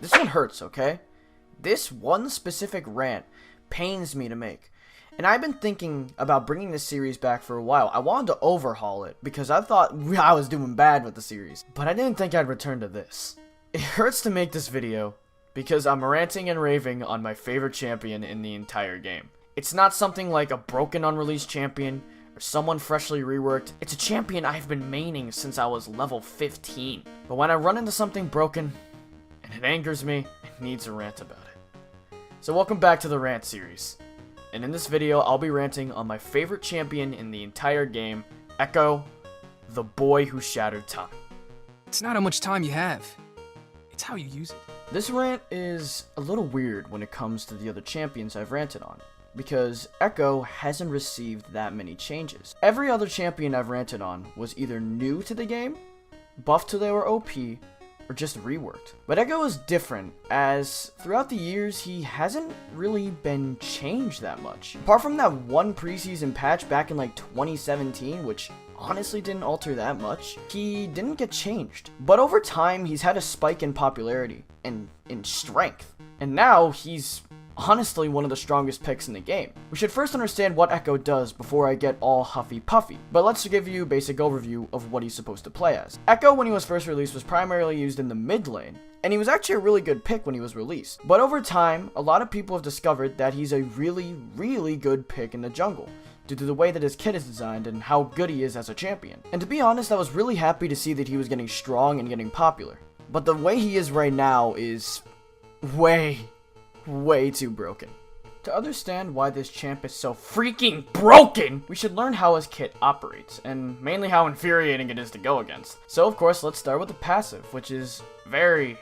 This one hurts, okay? This one specific rant pains me to make. And I've been thinking about bringing this series back for a while. I wanted to overhaul it because I thought I was doing bad with the series. But I didn't think I'd return to this. It hurts to make this video because I'm ranting and raving on my favorite champion in the entire game. It's not something like a broken unreleased champion or someone freshly reworked. It's a champion I've been maining since I was level 15. But when I run into something broken and it angers me, it needs a rant about it. So welcome back to the Rant series. And in this video, I'll be ranting on my favorite champion in the entire game, Ekko, the boy who shattered time. It's not how much time you have, it's how you use it. This rant is a little weird when it comes to the other champions I've ranted on, because Ekko hasn't received that many changes. Every other champion I've ranted on was either new to the game, buffed till they were OP, or just reworked. But Ekko is different, as throughout the years, he hasn't really been changed that much. Apart from that one preseason patch back in like 2017, which honestly didn't alter that much, he didn't get changed. But over time, he's had a spike in popularity and in strength. And now he's honestly one of the strongest picks in the game. We should first understand what Ekko does before I get all huffy puffy, but let's give you a basic overview of what he's supposed to play as. Ekko, when he was first released, was primarily used in the mid lane, and he was actually a really good pick when he was released. But over time, a lot of people have discovered that he's a really good pick in the jungle, due to the way that his kit is designed and how good he is as a champion. And to be honest, I was really happy to see that he was getting strong and getting popular. But the way he is right now is way too broken. To understand why this champ is so freaking broken, we should learn how his kit operates, and mainly how infuriating it is to go against. So of course, let's start with the passive, which is very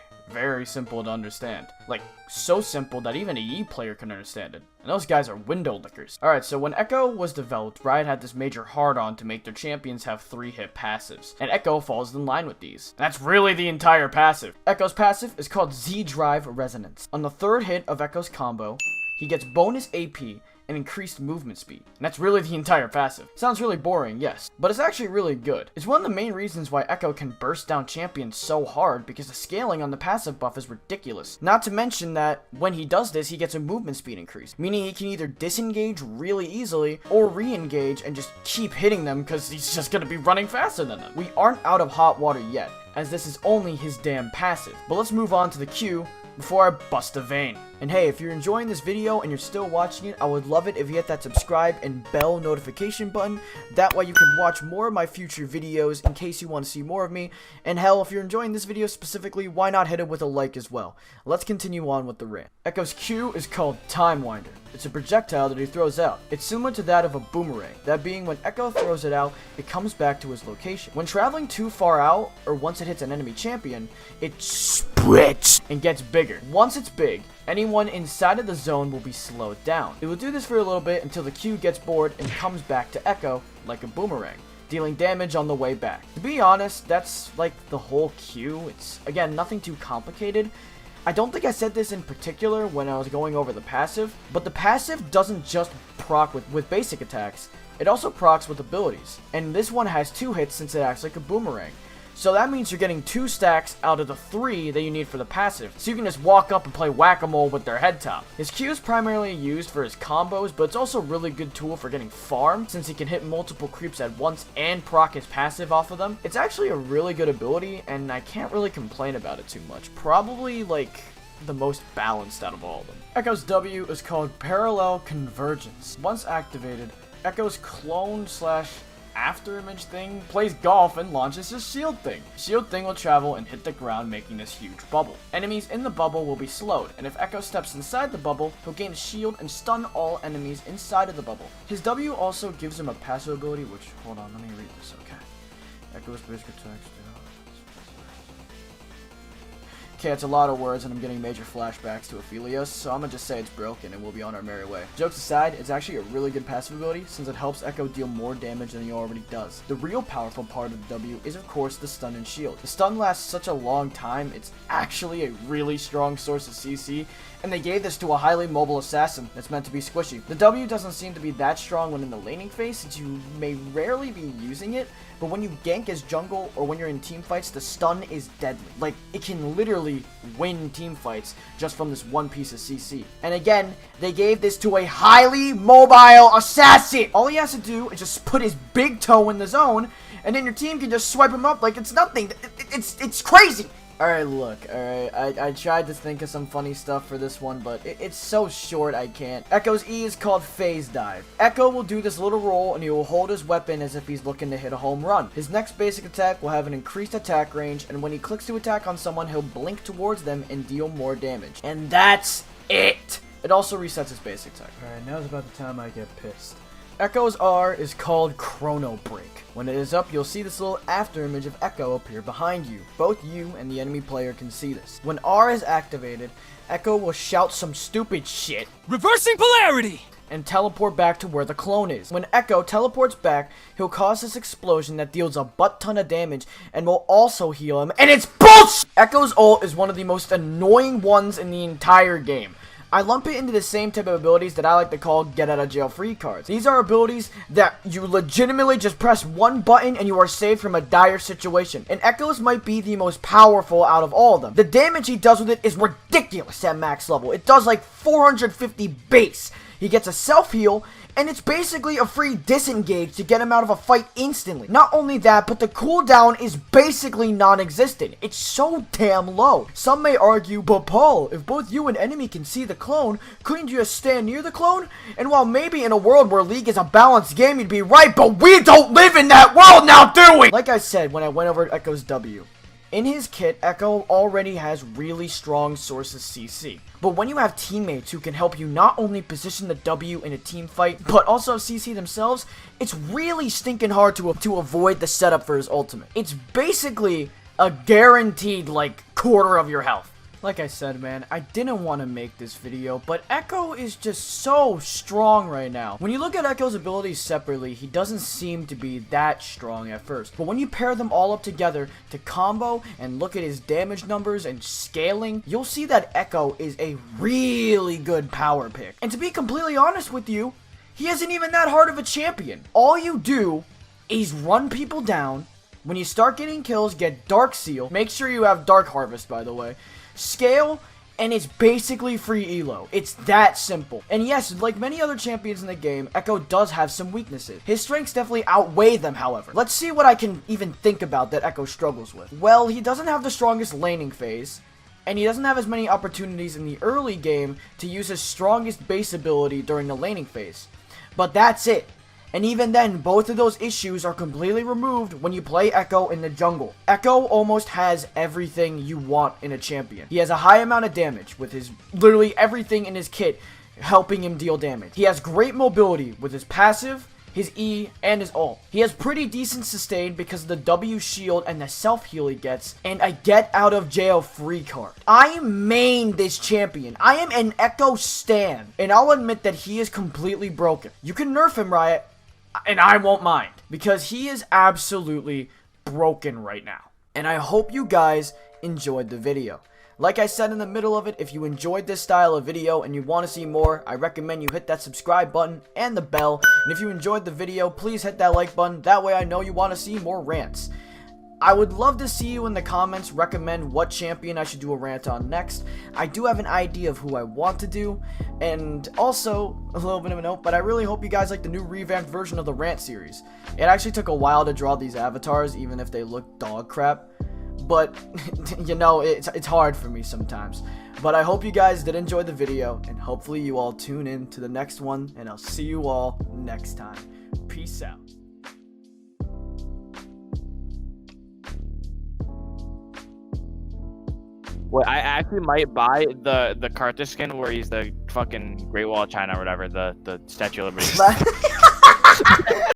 simple to understand. Like, so simple that even a Yi player can understand it. And those guys are window lickers. Alright, so when Ekko was developed, Riot had this major hard-on to make their champions have 3-hit passives. And Ekko falls in line with these. That's really the entire passive. Ekko's passive is called Z-Drive Resonance. On the 3rd hit of Ekko's combo, he gets bonus AP and increased movement speed. And that's really the entire passive. Sounds really boring, yes, but it's actually really good. It's one of the main reasons why Ekko can burst down champions so hard, because the scaling on the passive buff is ridiculous. Not to mention that when he does this, he gets a movement speed increase, meaning he can either disengage really easily or re-engage and just keep hitting them because he's just gonna be running faster than them. We aren't out of hot water yet, as this is only his damn passive. But let's move on to the Q before I bust a vein. And hey, if you're enjoying this video and you're still watching it, I would love it if you hit that subscribe and bell notification button. That way you can watch more of my future videos in case you want to see more of me. And hell, if you're enjoying this video specifically, why not hit it with a like as well? Let's continue on with the rant. Ekko's Q is called Time Winder. It's a projectile that he throws out. It's similar to that of a boomerang, that being when Ekko throws it out, it comes back to his location. When traveling too far out, or once it hits an enemy champion, it spreads and gets bigger. Once it's big, anyone inside of the zone will be slowed down. It will do this for a little bit until the Q gets bored and comes back to Ekko like a boomerang, dealing damage on the way back. To be honest, that's like the whole Q. It's, again, nothing too complicated. I don't think I said this in particular when I was going over the passive, but the passive doesn't just proc with basic attacks, it also procs with abilities. And this one has 2 hits since it acts like a boomerang. So that means you're getting 2 stacks out of the 3 that you need for the passive. So you can just walk up and play whack-a-mole with their head top. His Q is primarily used for his combos, but it's also a really good tool for getting farm, since he can hit multiple creeps at once and proc his passive off of them. It's actually a really good ability, and I can't really complain about it too much. Probably, like, the most balanced out of all of them. Ekko's W is called Parallel Convergence. Once activated, Ekko's clone / after image thing plays golf and launches his shield thing. Shield thing will travel and hit the ground, making this huge bubble. Enemies in the bubble will be slowed, and if Ekko steps inside the bubble, he'll gain a shield and stun all enemies inside of the bubble. His W also gives him a passive ability, which, hold on, let me read this, okay. Ekko's basic attacks. Okay, it's a lot of words and I'm getting major flashbacks to Ophelia, so I'm gonna just say it's broken and we'll be on our merry way. Jokes aside, it's actually a really good passive ability since it helps Ekko deal more damage than he already does. The real powerful part of the W is of course the stun and shield. The stun lasts such a long time, it's actually a really strong source of CC, And they gave this to a highly mobile assassin that's meant to be squishy. The W doesn't seem to be that strong when in the laning phase, since you may rarely be using it, but when you gank as jungle or when you're in team fights, the stun is deadly. Like, it can literally win team fights just from this one piece of CC. And again, they gave this to a highly mobile assassin! All he has to do is just put his big toe in the zone, and then your team can just swipe him up like it's nothing. It's crazy! Alright, look, alright, I tried to think of some funny stuff for this one, but it's so short I can't. Ekko's E is called Phase Dive. Ekko will do this little roll and he will hold his weapon as if he's looking to hit a home run. His next basic attack will have an increased attack range, and when he clicks to attack on someone, he'll blink towards them and deal more damage. And that's it! It also resets his basic attack. Alright, now's about the time I get pissed. Ekko's R is called Chrono Break. When it is up, you'll see this little after image of Ekko appear behind you. Both you and the enemy player can see this. When R is activated, Ekko will shout some stupid shit, Reversing polarity! and teleport back to where the clone is. When Ekko teleports back, he'll cause this explosion that deals a butt ton of damage and will also heal him, and it's bullshit! Ekko's ult is one of the most annoying ones in the entire game. I lump it into the same type of abilities that I like to call get out of jail free cards. These are abilities that you legitimately just press one button and you are saved from a dire situation. And Ekko's might be the most powerful out of all of them. The damage he does with it is ridiculous at max level. It does like 450 base. He gets a self-heal, and it's basically a free disengage to get him out of a fight instantly. Not only that, but the cooldown is basically non-existent. It's so damn low. Some may argue, but Paul, if both you and enemy can see the clone, couldn't you just stand near the clone? And while maybe in a world where League is a balanced game, you'd be right, but we don't live in that world now, do we? Like I said when I went over Ekko's W, in his kit, Ekko already has really strong sources CC. But when you have teammates who can help you not only position the W in a team fight, but also CC themselves, it's really stinking hard to avoid the setup for his ultimate. It's basically a guaranteed, like, quarter of your health. Like I said, man, I didn't want to make this video, but Ekko is just so strong right now. When you look at Ekko's abilities separately, he doesn't seem to be that strong at first. But when you pair them all up together to combo and look at his damage numbers and scaling, you'll see that Ekko is a really good power pick. And to be completely honest with you, he isn't even that hard of a champion. All you do is run people down. When you start getting kills, get Dark Seal. Make sure you have Dark Harvest, by the way. Scale, and it's basically free elo. It's that simple. And yes, like many other champions in the game, Ekko does have some weaknesses. His strengths definitely outweigh them, however. Let's see what I can even think about that Ekko struggles with. Well, he doesn't have the strongest laning phase, and he doesn't have as many opportunities in the early game to use his strongest base ability during the laning phase. But that's it. And even then, both of those issues are completely removed when you play Ekko in the jungle. Ekko almost has everything you want in a champion. He has a high amount of damage with his literally everything in his kit helping him deal damage. He has great mobility with his passive, his E, and his ult. He has pretty decent sustain because of the W shield and the self-heal he gets, and a get out of jail free card. I main this champion. I am an Ekko stan, and I'll admit that he is completely broken. You can nerf him, Riot, and I won't mind, because he is absolutely broken right now. And I hope you guys enjoyed the video. Like I said in the middle of it, if you enjoyed this style of video and you want to see more, I recommend you hit that subscribe button and the bell. And if you enjoyed the video, please hit that like button. That way I know you want to see more rants. I would love to see you in the comments recommend what champion I should do a rant on next. I do have an idea of who I want to do, and also, a little bit of a note, but I really hope you guys like the new revamped version of the rant series. It actually took a while to draw these avatars, even if they look dog crap, but, you know, it's hard for me sometimes. But I hope you guys did enjoy the video, and hopefully you all tune in to the next one, and I'll see you all next time. Peace out. Wait, I actually might buy the Carthage skin where he's the fucking Great Wall of China or whatever, the Statue of Liberty.